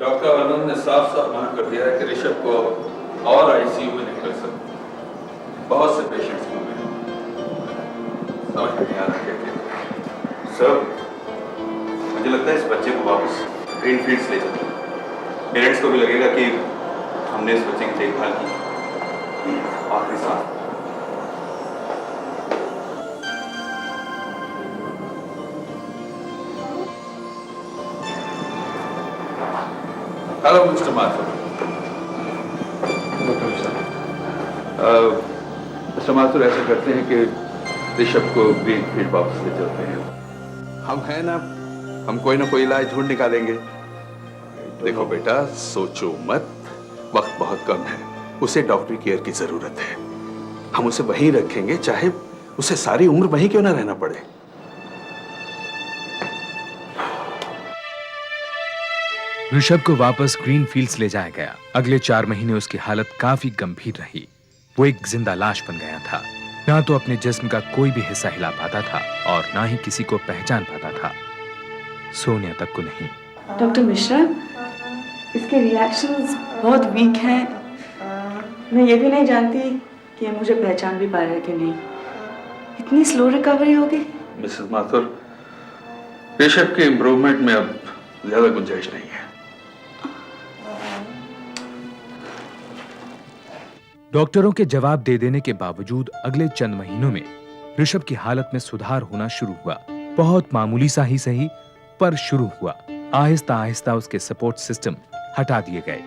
Doctor Anand ने साफ साफ मना कर दिया है कि ऋषभ को और आईसीयू में नहीं रख सकते। बहुत से पेशेंट्स को समझ में नहीं आ रहा क्या। सर, मुझे लगता है इस बच्चे को वापस ग्रीन फील्ड्स ले चलते हैं। पेरेंट्स को भी लगेगा कि हमने इस बच्चे की देखभाल की आखिरी सांस। Hello mister Mathur. Mister Mathur ऐसा करते हैं कि ऋषभ को ग्रीन फील्ड वापस ले चलते हैं। हम हैं ना, हम कोई ना कोई इलाज ढूंढ निकालेंगे। देखो बेटा, सोचो मत, वक्त बहुत कम है, उसे डॉक्टरी केयर की जरूरत है। हम उसे वहीं रखेंगे, चाहे उसे सारी उम्र वहीं क्यों ना रहना पड़े। ऋषभ को वापस ग्रीन फील्ड्स ले जाया गया। अगले 4 महीने उसकी हालत काफी गंभीर रही। वो एक जिंदा लाश बन गया था। ना तो अपने जिस्म का कोई भी हिस्सा हिला पाता था और ना ही किसी को पहचान पाता था, सोनिया तक को नहीं। डॉक्टर मिश्रा, इसके रिएक्शंस बहुत वीक हैं। मैं ये भी नहीं जानती कि ये मुझे पहचान भी पा रहा है कि नहीं। इतनी स्लो रिकवरी होगी। मिसेस माथुर, ऋषभ के इम्प्रूवमेंट में अब ज्यादा गुंजाइश नहीं है। डॉक्टरों के जवाब दे देने के बावजूद अगले चंद महीनों में ऋषभ की हालत में सुधार होना शुरू हुआ। बहुत मामूली सा ही सही, पर शुरू हुआ। आहिस्ता आहिस्ता उसके सपोर्ट सिस्टम हटा दिए गए।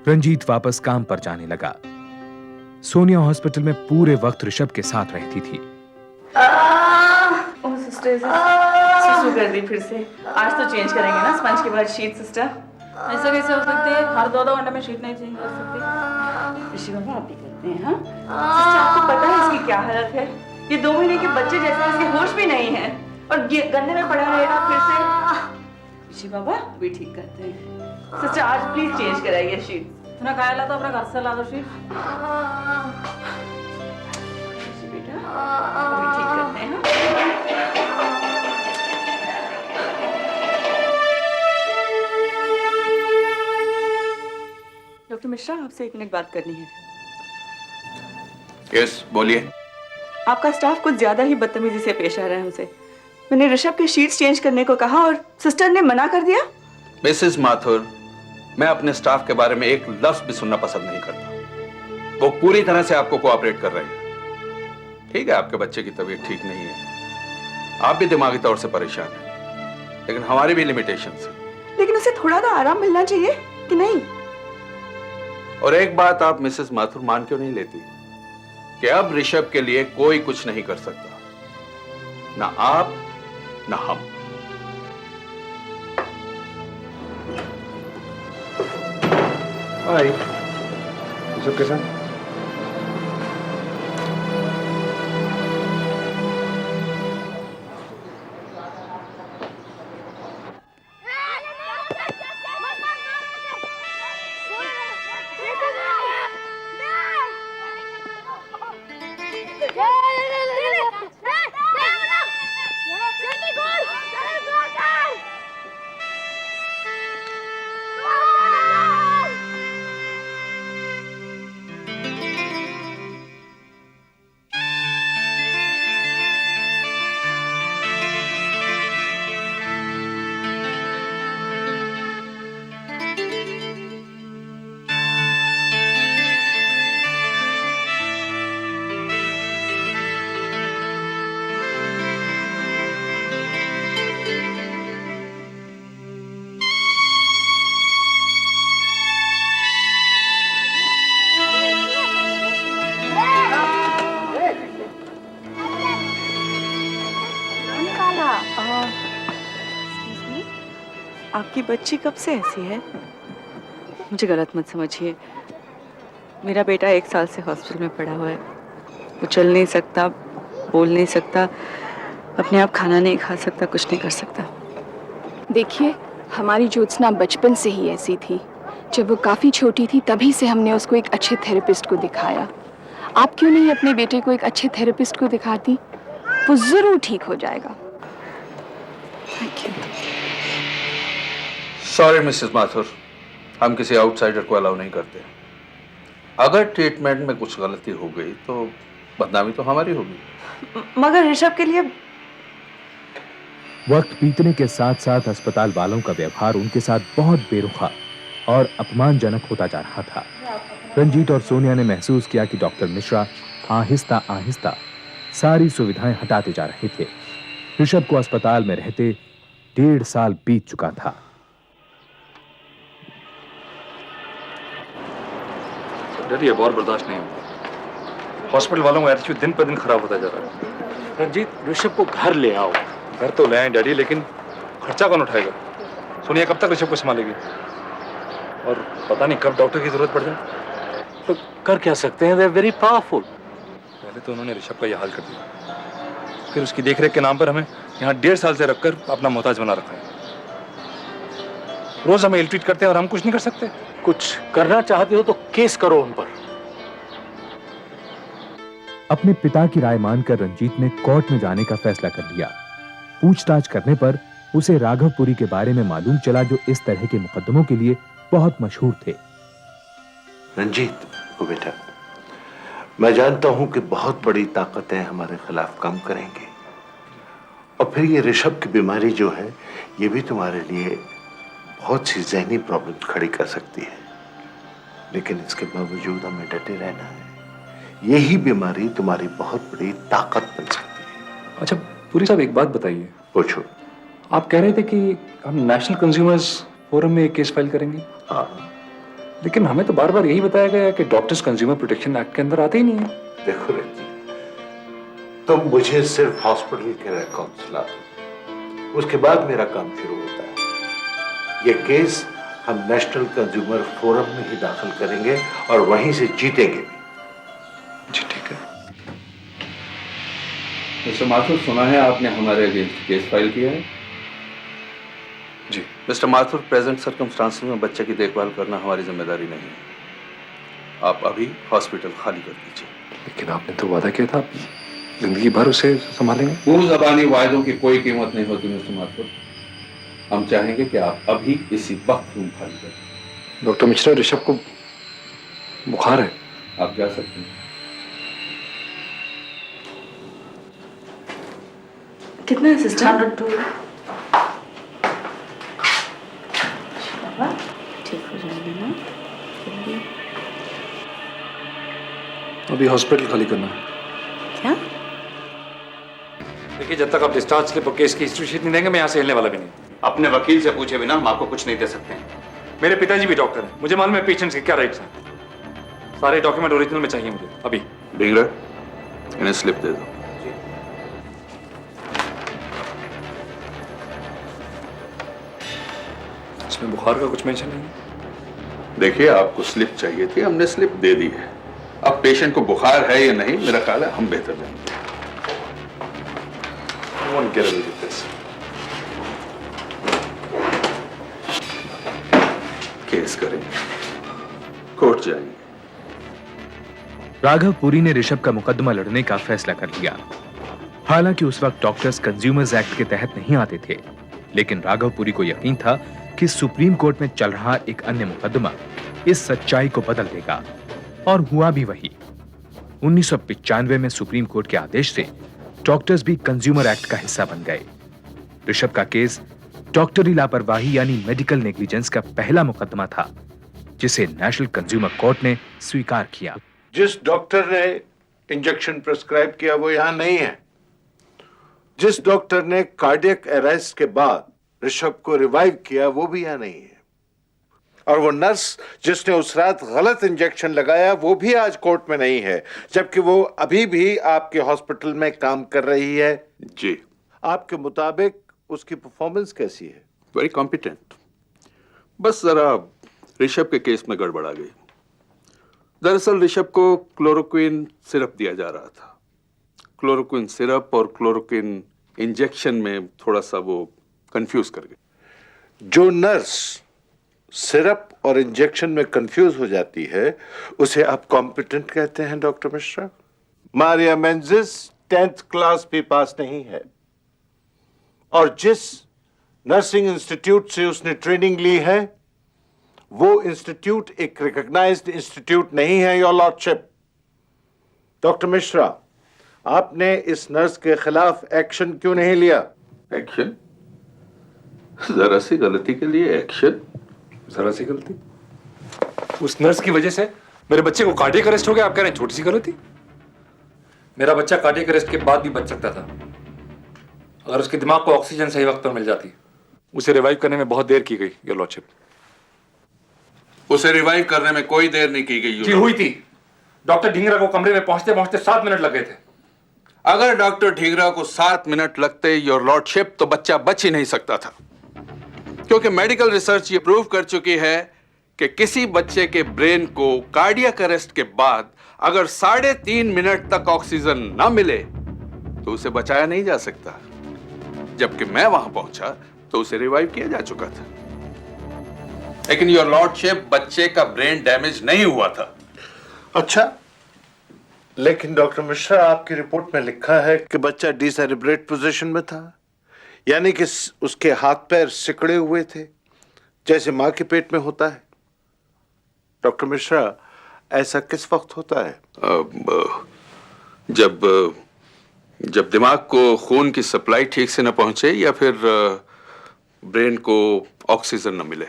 रंजीत वापस काम पर जाने लगा। सोनिया हॉस्पिटल में पूरे वक्त ऋषभ के साथ रहती थी। ओह सिस्टर, सुसु कर दी फिर से। आज तो चेंज करेंगे ना स्पंज के बाद शीट सिस्टर। ऐसा कैसे हो सकते हैं? हर 2-2 घंटे में शीट नहीं चेंज कर सकते। ऋषि बाबा आप भी करते हैं? हाँ सिस्टर, आपको पता है इसकी क्या हालत है? ये 2 महीने के बच्चे जैसे, इसके होश भी नहीं है और गंदे में पड़ा रहेगा फिर से। ऋषि बाबा भी ठीक करते हैं। सिस्टर आज प्लीज चेंज कराइए शीट। तूने खाया ला तो अपने घर से ला दो शीट। ऋषि बेटा अभी ठीक करते हैं। डॉक्टर मिश्रा, आपसे 1 मिनट बात करनी है। यस, बोलिए। आपका स्टाफ कुछ ज्यादा ही बदतमीजी से पेश आ रहा है हमसे। मैंने ऋषभ के शीट्स चेंज करने को कहा और सिस्टर ने मना कर दिया। मिसेस माथुर, मैं अपने स्टाफ के बारे में एक लफ्ज भी सुनना पसंद नहीं करता। वो पूरी तरह से आपको कोऑपरेट कर रहे हैं। ठीक है, आपके बच्चे की तबीयत ठीक नहीं है, आप भी दिमागी तौर से परेशान हैं, लेकिन हमारी भी लिमिटेशंस हैं। लेकिन उसे थोड़ा तो आराम मिलना चाहिए कि नहीं? और एक बात आप मिसेस माथुर मान क्यों नहीं लेती कि अब ऋषभ के लिए कोई कुछ नहीं कर सकता, ना आप ना हम। हाय, ऋषभ कैसा? आपकी बच्ची कब से ऐसी है? मुझे गलत मत समझिए। मेरा बेटा 1 साल से हॉस्पिटल में पड़ा हुआ है। वो चल नहीं सकता, बोल नहीं सकता, अपने आप खाना नहीं खा सकता, कुछ नहीं कर सकता। देखिए, हमारी ज्योत्सना बचपन से ही ऐसी थी। जब वो काफ़ी छोटी थी तभी से हमने उसको एक अच्छे थेरेपिस्ट को दिखाया। आप क्यों नहीं अपने बेटे को एक अच्छे थेरेपिस्ट को दिखाती? वो ज़रूर ठीक हो जाएगा। Thank you. Sorry Mrs Mathur, हम किसी आउटसाइडर को अलाउ नहीं करते। अगर ट्रीटमेंट में कुछ गलती हो गई तो बदनामी तो हमारी होगी। मगर ऋषभ के लिए वक्त बीतने के साथ साथ अस्पताल वालों का व्यवहार उनके साथ बहुत बेरुखा और अपमानजनक होता जा रहा था। रंजीत और सोनिया ने महसूस किया कि डॉक्टर मिश्रा आहिस्ता आहिस्ता सारी सुविधाएं हटाते जा रहे थे। ऋषभ को अस्पताल में रहते 1.5 साल बीत चुका था। डैडी अब और बर्दाश्त नहीं होगा। हॉस्पिटल वालों का एटीट्यूड दिन पर दिन खराब होता जा रहा है। रंजीत, ऋषभ को घर ले आओ। घर तो ले आए डैडी, लेकिन खर्चा कौन उठाएगा? सोनिया कब तक ऋषभ को संभालेगी? और पता नहीं कब डॉक्टर की जरूरत पड़ जाए। तो कर क्या सकते हैं? They are very powerful. पहले तो उन्होंने ऋषभ का यह हाल कर दिया, फिर उसकी देखरेख के नाम पर हमें यहाँ 1.5 साल से रखकर अपना मोहताज बना रखा है। रोज हमें इल ट्रीट करते हैं और हम कुछ नहीं कर सकते। कुछ करना चाहते हो तो केस करो उन पर। अपने पिता की राय मानकर रंजीत ने कोर्ट में जाने का फैसला कर लिया। पूछताछ करने पर उसे राघवपुरी के बारे में मालूम चला, जो इस तरह के मुकदमों के लिए बहुत मशहूर थे। रंजीत को बेटा, मैं जानता हूं कि बहुत बड़ी ताकतें हमारे खिलाफ काम करेंगी, और फिर ये ऋषभ की बीमारी जो है ये भी तुम्हारे लिए बहुत सी जहनी प्रॉब्लम खड़ी कर सकती है, लेकिन इसके बावजूद हमें डटे रहना है। यही बीमारी तुम्हारी बहुत बड़ी ताकत बन सकती है। अच्छा पुरी साहब, एक बात बताइए। पूछो। आप कह रहे थे कि हम नेशनल कंज्यूमर्स फोरम में एक केस फाइल करेंगे। हाँ, लेकिन हमें तो बार बार यही बताया गया है कि डॉक्टर्स कंज्यूमर प्रोटेक्शन एक्ट के अंदर आते ही नहीं है। देखो रंजीत, तुम मुझे सिर्फ हॉस्पिटल के रिकॉर्ड्स ला दो, उसके बाद मेरा काम शुरू होता है। ये केस हम नेशनल कंज्यूमर फोरम में ही दाखिल करेंगे और वहीं से जीतेंगे भी। जी ठीक है। मिस्टर माथुर, सुना है आपने हमारे अगेंस्ट केस फाइल किया है? जी। मिस्टर माथुर, प्रेजेंट सर्कमस्टांसेस में बच्चे की देखभाल करना हमारी जिम्मेदारी नहीं है। आप अभी हॉस्पिटल खाली कर दीजिए। लेकिन आपने तो वादा किया था जिंदगी भर उसे संभालेंगे। मुंह ज़बानी वायदों की कोई कीमत नहीं होती मिस्टर माथुर। हम चाहेंगे कि आप अभी इसी वक्त रूम खाली करें। डॉक्टर मिश्रा, ऋषभ को बुखार है। आप जा सकते हैं। कितना है सिस्टर? 102। ठीक हो जाएगा ना? अभी हॉस्पिटल खाली करना है। क्या? देखिए, जब तक आप डिस्चार्ज स्लिप और केस की हिस्ट्री शीट नहीं देंगे, मैं यहाँ से हिलने वाला भी नहीं। अपने वकील से पूछे बिना हम आपको कुछ नहीं दे सकते हैं। मेरे पिताजी भी डॉक्टर हैं, मुझे मालूम है पेशेंट्स के क्या राइट्स हैं। सारे डॉक्यूमेंट ओरिजिनल में चाहिए मुझे अभी। ढींगरा, इन्हें स्लिप दे दो। इसमें बुखार का कुछ मेंशन नहीं है। देखिए, आपको स्लिप चाहिए थी, हमने स्लिप दे दी है। अब पेशेंट को बुखार है या नहीं, मेरा ख्याल है हम बेहतर जानेंगे। I won't get away with this. Case करेंगे, कोर्ट जाएंगे। राघवपुरी ने ऋषभ का मुकदमा लड़ने का फैसला कर लिया। हालांकि उस वक्त डॉक्टर्स कंज्यूमर्स एक्ट के तहत नहीं आते थे, लेकिन राघवपुरी को यकीन था कि सुप्रीम कोर्ट में चल रहा एक अन्य मुकदमा इस सच्चाई को बदल देगा, और हुआ भी वही। 1995 में सुप्रीम कोर्ट के आदेश से डॉक्टर्स भी कंज्यूमर एक्ट का हिस्सा बन गए। ऋषभ का केस डॉक्टरी लापरवाही यानी मेडिकल नेग्लिजेंस का पहला मुकदमा था, जिसे नेशनल कंज्यूमर कोर्ट ने स्वीकार किया। जिस डॉक्टर ने इंजेक्शन प्रिस्क्राइब किया वो यहां नहीं है। जिस डॉक्टर ने कार्डियक अरेस्ट के बाद ऋषभ को रिवाइव किया वो भी यहां नहीं है। और वो नर्स जिसने उस रात गलत इंजेक्शन लगाया वो भी आज कोर्ट में नहीं है, जबकि वो अभी भी आपके हॉस्पिटल में काम कर रही है। जी। आपके मुताबिक उसकी परफॉर्मेंस कैसी है? Very competent. बस जरा ऋषभ के केस में गड़बड़ आ गई। दरअसल ऋषभ को क्लोरोक्विन सिरप दिया जा रहा था। क्लोरोक्विन सिरप और क्लोरोक्विन इंजेक्शन में थोड़ा सा वो कंफ्यूज कर गए। जो नर्स सिरप और इंजेक्शन में कंफ्यूज हो जाती है उसे आप कॉम्पिटेंट कहते हैं doctor Mishra? Maria Menezes 10th class भी पास नहीं है, और जिस नर्सिंग इंस्टीट्यूट से उसने ट्रेनिंग ली है। वो इंस्टीट्यूट एक रिकॉग्नाइज्ड इंस्टीट्यूट नहीं है, योर लॉर्डशिप। डॉक्टर मिश्रा, आपने इस नर्स के खिलाफ एक्शन क्यों नहीं लिया? एक्शन? जरा सी गलती के लिए एक्शन? जरा सी गलती? उस नर्स की वजह से मेरे बच्चे को कार्डियक अरेस्ट हो गया, आप कह रहे हैं छोटी सी गलती? मेरा बच्चा कार्डियक अरेस्ट के बाद भी बच सकता था अगर उसके दिमाग को ऑक्सीजन सही वक्त पर मिल जाती। उसे रिवाइव करने में बहुत देर की गई, योर लॉर्डशिप। उसे रिवाइव करने में कोई देर नहीं की गई। जी हुई थी। डॉक्टर ढींगरा को कमरे में पहुंचते पहुंचते 7 मिनट लग गए थे। अगर डॉक्टर ढींगरा को 7 मिनट लगते, योर लॉर्डशिप, तो बच्चा बच ही नहीं सकता था, क्योंकि मेडिकल रिसर्च ये प्रूव कर चुकी है कि किसी बच्चे के ब्रेन को कार्डियक अरेस्ट के बाद अगर 3.5 मिनट तक ऑक्सीजन ना मिले तो उसे बचाया नहीं जा सकता। जबकि मैं वहां पहुंचा तो उसे रिवाइव किया जा चुका था। लेकिन योर लॉर्डशिप, बच्चे का ब्रेन डैमेज नहीं हुआ था। अच्छा, लेकिन डॉक्टर मिश्रा, आपकी रिपोर्ट में लिखा है कि बच्चा डिसेरिब्रेट पोजीशन में था, यानी कि उसके हाथ पैर सिकड़े हुए थे, जैसे मां के पेट में होता है। डॉक्टर मिश्रा, ऐसा किस वक्त होता है? जब दिमाग को खून की सप्लाई ठीक से न पहुंचे या फिर ब्रेन को ऑक्सीजन न मिले।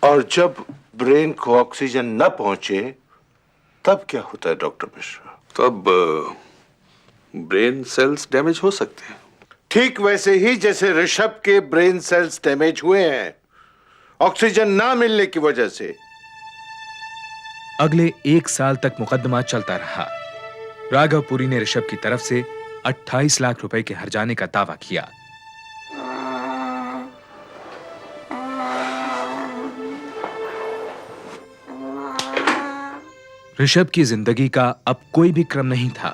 और जब ब्रेन को ऑक्सीजन न पहुंचे तब क्या होता है डॉक्टर मिश्रा? तब ब्रेन सेल्स डैमेज हो सकते हैं। ठीक वैसे ही जैसे ऋषभ के ब्रेन सेल्स डैमेज हुए हैं ऑक्सीजन ना मिलने की वजह से। अगले 1 साल तक मुकदमा चलता रहा। राघवपुरी ने ऋषभ की तरफ से 28 लाख रुपए के हर्जाने का दावा किया। ऋषभ की जिंदगी का अब कोई भी क्रम नहीं था।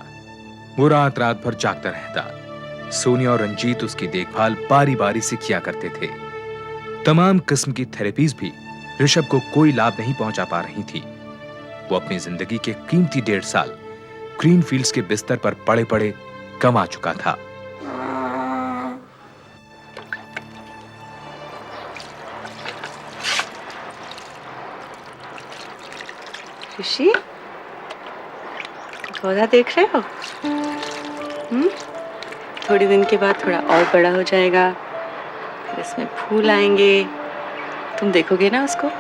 वो रात रात भर जागता रहता। सोनिया और रंजीत उसकी देखभाल बारी बारी से किया करते थे। तमाम किस्म की थेरेपीज भी ऋषभ को कोई लाभ नहीं पहुंचा पा रही थी। वो अपनी जिंदगी के कीमती 1.5 साल ग्रीनफील्ड्स के बिस्तर पर पड़े पड़े गंवा चुका था। ऋषि, पौधा देख रहे हो? थोड़ी दिन के बाद थोड़ा और बड़ा हो जाएगा, फिर इसमें फूल आएंगे। तुम देखोगे ना उसको?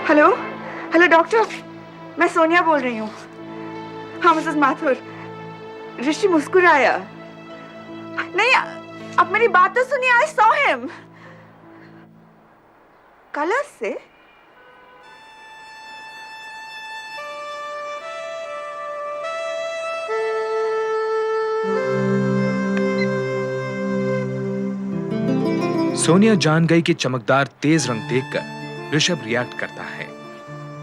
हेलो हेलो डॉक्टर, मैं सोनिया बोल रही हूँ। हाँ मिसेस माथुर, ऋषि मुस्कुराया नहीं। अब मेरी बात तो सुनिए। आई सॉ हिम कलर से। सोनिया जान गई कि चमकदार तेज रंग देखकर ऋषभ रिएक्ट करता है।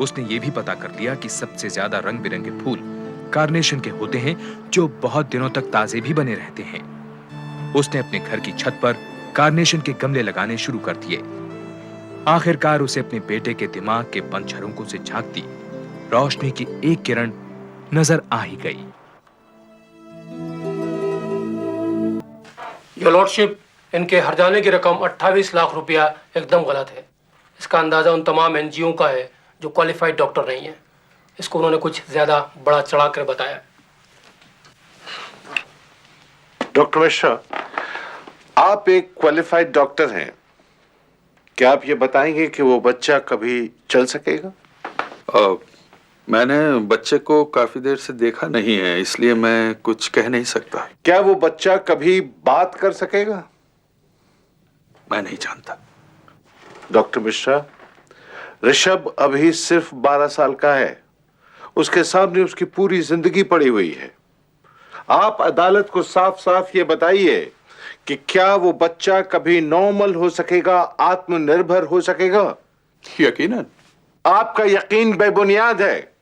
उसने ये भी पता कर लिया कि सबसे ज्यादा रंग बिरंगे फूल कार्नेशन के होते हैं, जो बहुत दिनों तक ताजे भी बने रहते हैं। उसने अपने घर की छत पर कार्नेशन के गमले लगाने शुरू कर दिए। आखिरकार उसे अपने बेटे के दिमाग के बंद झरोकों से झांकती रोशनी की एक किरण नजर आ ही गई। योर लॉर्डशिप, इनके हर्जाने की रकम 28 लाख रुपया एकदम गलत है। इसका अंदाजा उन तमाम एनजीओ का है जो क्वालिफाइड डॉक्टर नहीं है। इसको उन्होंने कुछ ज्यादा बड़ा चढ़ा कर बताया। डॉक्टर मिश्रा, आप एक क्वालिफाइड डॉक्टर हैं, क्या आप ये बताएंगे कि वो बच्चा कभी चल सकेगा? मैंने बच्चे को काफी देर से देखा नहीं है, इसलिए मैं कुछ कह नहीं सकता। क्या वो बच्चा कभी बात कर सकेगा? मैं नहीं जानता। डॉक्टर मिश्रा, ऋषभ अभी सिर्फ 12 साल का है। उसके सामने उसकी पूरी जिंदगी पड़ी हुई है। आप अदालत को साफ साफ ये बताइए कि क्या वो बच्चा कभी नॉर्मल हो सकेगा, आत्मनिर्भर हो सकेगा? यकीनन। आपका यकीन बेबुनियाद है।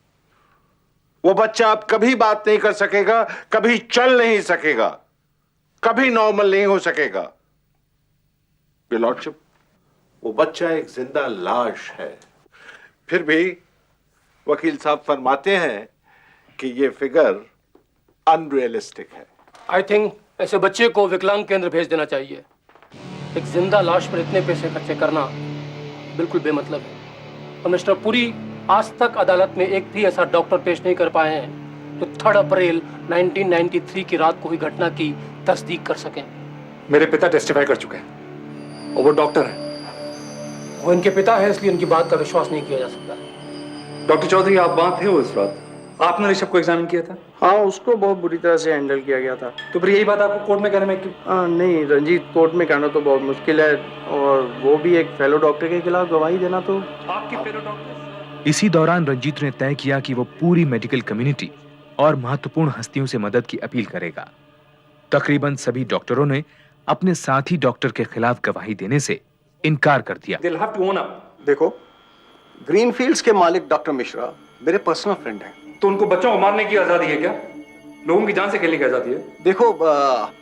वो बच्चा अब कभी बात नहीं कर सकेगा, कभी चल नहीं सकेगा, कभी नॉर्मल नहीं हो सकेगा। योर लॉर्डशिप, वो बच्चा एक जिंदा लाश है। फिर भी वकील साहब फरमाते हैं कि ये फिगर अनरियलिस्टिक है। आई थिंक ऐसे बच्चे को विकलांग केंद्र भेज देना चाहिए। एक जिंदा लाश पर इतने पैसे खर्चे करना बिल्कुल बेमतलब है। और मिस्टर पुरी, आज तक अदालत में एक भी ऐसा डॉक्टर पेश नहीं कर पाए हैं जो 3 अप्रैल 1993 की रात को हुई घटना की तस्दीक कर सकें। मेरे पिता टेस्टिफाई कर चुके हैं और वो डॉक्टर हैं। वो इनके पिता है, इसलिए उनकी बात का विश्वास नहीं किया जा सकता। डॉक्टर चौधरी, आप वहां थे उस रात? आपने ऋषभ को एग्जामिन किया था? हाँ, उसको बहुत बुरी तरह से हैंडल किया गया था। तो फिर यही बात आपको कोर्ट में कहने में क्यों? नहीं रंजीत, कोर्ट में कहना तो बहुत मुश्किल है, और वो भी एक फेलो डॉक्टर के खिलाफ गवाही देना तो। आपके फेलो डॉक्टर? इसी दौरान रंजीत ने तय किया कि वो पूरी मेडिकल कम्युनिटी और महत्वपूर्ण हस्तियों से मदद की अपील करेगा। तकरीबन सभी डॉक्टरों ने अपने साथी डॉक्टर के खिलाफ गवाही देने से इनकार कर दिया। They'll have to own up. देखो, ग्रीनफील्ड्स के मालिक डॉक्टर मिश्रा मेरे पर्सनल फ्रेंड हैं। तो उनको बच्चों को मारने की आजादी है क्या? लोगों की जान से खेलने की आजादी है? देखो,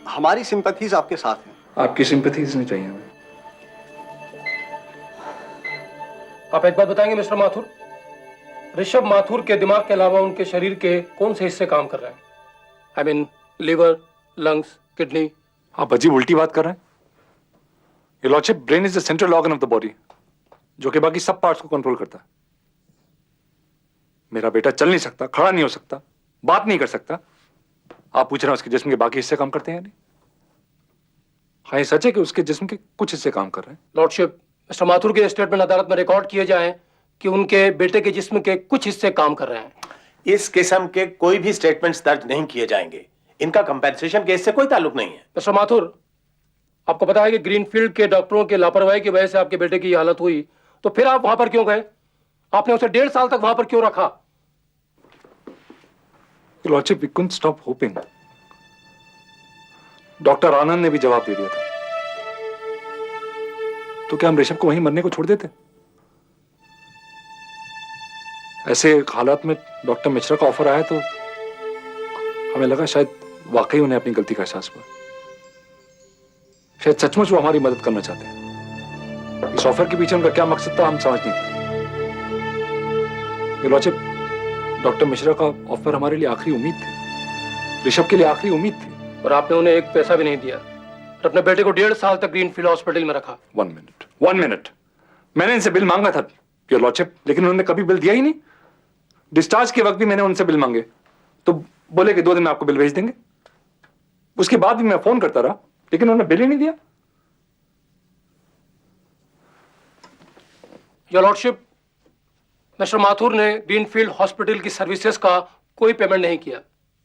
हमारी सिंपैथीज आपके साथ हैं। आपकी सिंपैथीज नहीं चाहिए हमें। आप एक बात बताएंगे मिस्टर माथुर, ऋषभ माथुर के दिमाग के अलावा उनके शरीर के कौन से हिस्से काम कर रहे हैं? I mean liver, lungs, kidney. आप अजीब उल्टी बात कर रहे हैं। Your lordship, brain is the central organ of the body, जो कि बाकी सब पार्ट्स को कंट्रोल करता है। मेरा बेटा चल नहीं सकता, खड़ा नहीं हो सकता, बात नहीं कर सकता। आप पूछ रहे हैं उसके जिस्म के बाकी हिस्से काम करते हैं या नहीं? हाँ, ये सच है कि उसके जिस्म के कुछ हिस्से काम कर रहे हैं। लॉर्डशिप, मिस्टर माथुर के स्टेटमेंट अदालत में रिकॉर्ड किए जाएं कि उनके बेटे के जिस्म के कुछ हिस्से काम कर रहे हैं। इस किस्म के कोई भी स्टेटमेंट्स दर्ज नहीं किए जाएंगे। इनका कंपेंसेशन केस से कोई ताल्लुक नहीं है। मिस्टर माथुर, आपको पता है कि ग्रीनफील्ड के डॉक्टरों की लापरवाही की वजह से आपके बेटे की हालत हुई, तो फिर आप वहां पर क्यों गए? आपने उसे 1.5 साल तक वहां पर क्यों रखा? Lordship, we couldn't stop hoping. Doctor Anand ने भी जवाब दे दिया था। तो क्या हम ऋषभ को वहीं मरने को छोड़ देते? ऐसे हालात में डॉक्टर मिश्रा का ऑफर आया तो हमें लगा शायद वाकई उन्हें अपनी गलती का एहसास हुआ। शायद सचमुच वो हमारी मदद करना चाहते हैं। इस ऑफर के पीछे उनका क्या मकसद था हम समझ नहीं पाए। लॉर्डशिप, डॉक्टर मिश्रा का ऑफर हमारे लिए आखिरी उम्मीद थी, ऋषभ के लिए आखिरी उम्मीद थी। और आपने उन्हें एक पैसा भी नहीं दिया और अपने बेटे को 1.5 साल तक ग्रीनफील्ड हॉस्पिटल में रखा। 1 मिनट, मैंने इनसे बिल मांगा था योर लॉर्डशिप, लेकिन उन्होंने कभी बिल दिया ही नहीं। डिस्चार्ज के वक्त भी मैंने उनसे बिल मांगे तो बोले कि 2 दिन में आपको बिल भेज देंगे। उसके बाद भी मैं फोन करता रहा, लेकिन उन्होंने बिल ही नहीं दिया। योर लॉर्डशिप, मिस्टर माथुर ने ग्रीनफील्ड हॉस्पिटल की सर्विसेज का कोई पेमेंट नहीं किया,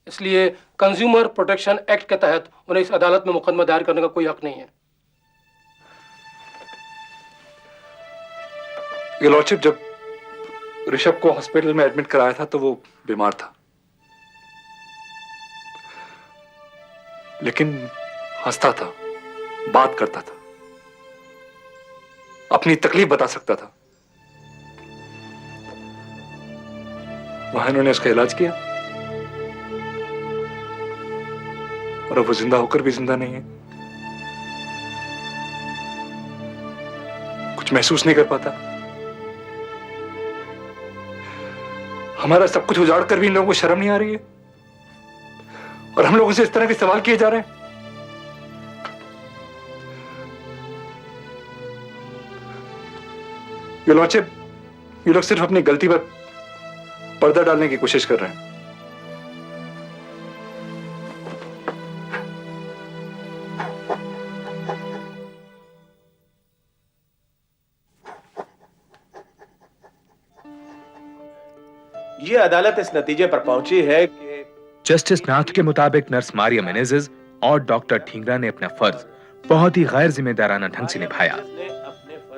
इसलिए कंज्यूमर प्रोटेक्शन एक्ट के तहत उन्हें इस अदालत में मुकदमा दायर करने का कोई हक नहीं है। योर लॉर्डशिप, जब ऋषभ को हॉस्पिटल में एडमिट कराया था तो वो बीमार था, लेकिन हंसता था, बात करता था, अपनी तकलीफ बता सकता था। वहां इन्होंने उसका इलाज किया और अब वो जिंदा होकर भी जिंदा नहीं है, कुछ महसूस नहीं कर पाता। हमारा सब कुछ उजाड़ कर भी इन लोगों को शर्म नहीं आ रही है और हम लोगों से इस तरह के सवाल किए जा रहे हैं। ये लॉर्डशिप, ये लोग सिर्फ अपनी गलती पर पर्दा डालने की कोशिश कर रहे हैं। ये अदालत इस नतीजे पर पहुंची है कि जस्टिस नाथ के मुताबिक नर्स मारिया मेनेजेस और डॉक्टर ठींगरा ने अपना फर्ज बहुत ही गैर जिम्मेदाराना ढंग से निभाया।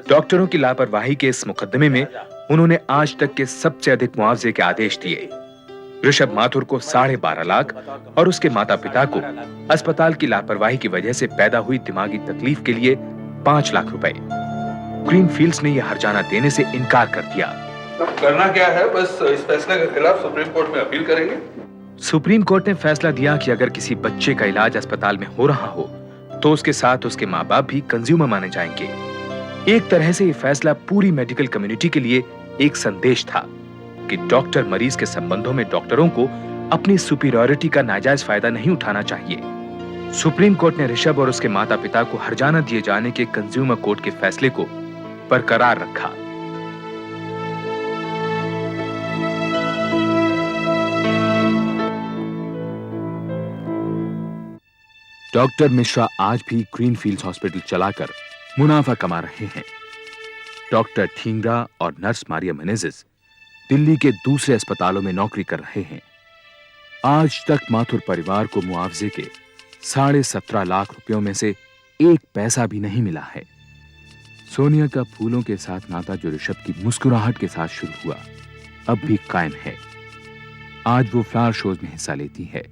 डॉक्टरों की लापरवाही के इस मुकदमे में उन्होंने आज तक के सबसे अधिक मुआवजे के आदेश दिए। ऋषभ माथुर को 12.5 लाख और उसके माता पिता को अस्पताल की लापरवाही की वजह से पैदा हुई दिमागी तकलीफ के लिए 5 लाख रुपए। ग्रीनफील्ड्स ने यह हर्जाना देने से इनकार कर दिया। करना क्या है, बस इस फैसले के खिलाफ सुप्रीम कोर्ट में अपील करेंगे। सुप्रीम कोर्ट ने फैसला दिया कि अगर किसी बच्चे का इलाज अस्पताल में हो रहा हो तो उसके साथ उसके माँ बाप भी कंज्यूमर माने जाएंगे। एक तरह से यह फैसला पूरी मेडिकल कम्युनिटी के लिए एक संदेश था कि डॉक्टर मरीज के संबंधों में डॉक्टरों को अपनी सुपीरियरिटी का नाजायज फायदा नहीं उठाना चाहिए। सुप्रीम कोर्ट ने ऋषभ और उसके माता पिता को हर्जाना दिए जाने के कंज्यूमर कोर्ट के फैसले को बरकरार रखा। डॉक्टर मिश्रा आज भी ग्रीनफील्ड्स हॉस्पिटल चलाकर मुनाफा कमा रहे हैं। डॉक्टर ठींगरा और नर्स मारिया मेनेजेस दिल्ली के दूसरे अस्पतालों में नौकरी कर रहे हैं। आज तक माथुर परिवार को मुआवजे के 17.5 लाख रुपयों में से 1 पैसा भी नहीं मिला है। सोनिया का फूलों के साथ नाता जो ऋषभ की मुस्कुराहट के साथ शुरू हुआ अब भी कायम है। आज वो फ्लावर शोज में हिस्सा लेती है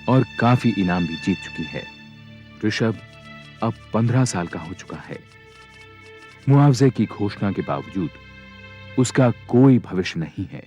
और काफी इनाम भी जीत चुकी है। ऋषभ अब 15 साल का हो चुका है। मुआवजे की घोषणा के बावजूद उसका कोई भविष्य नहीं है।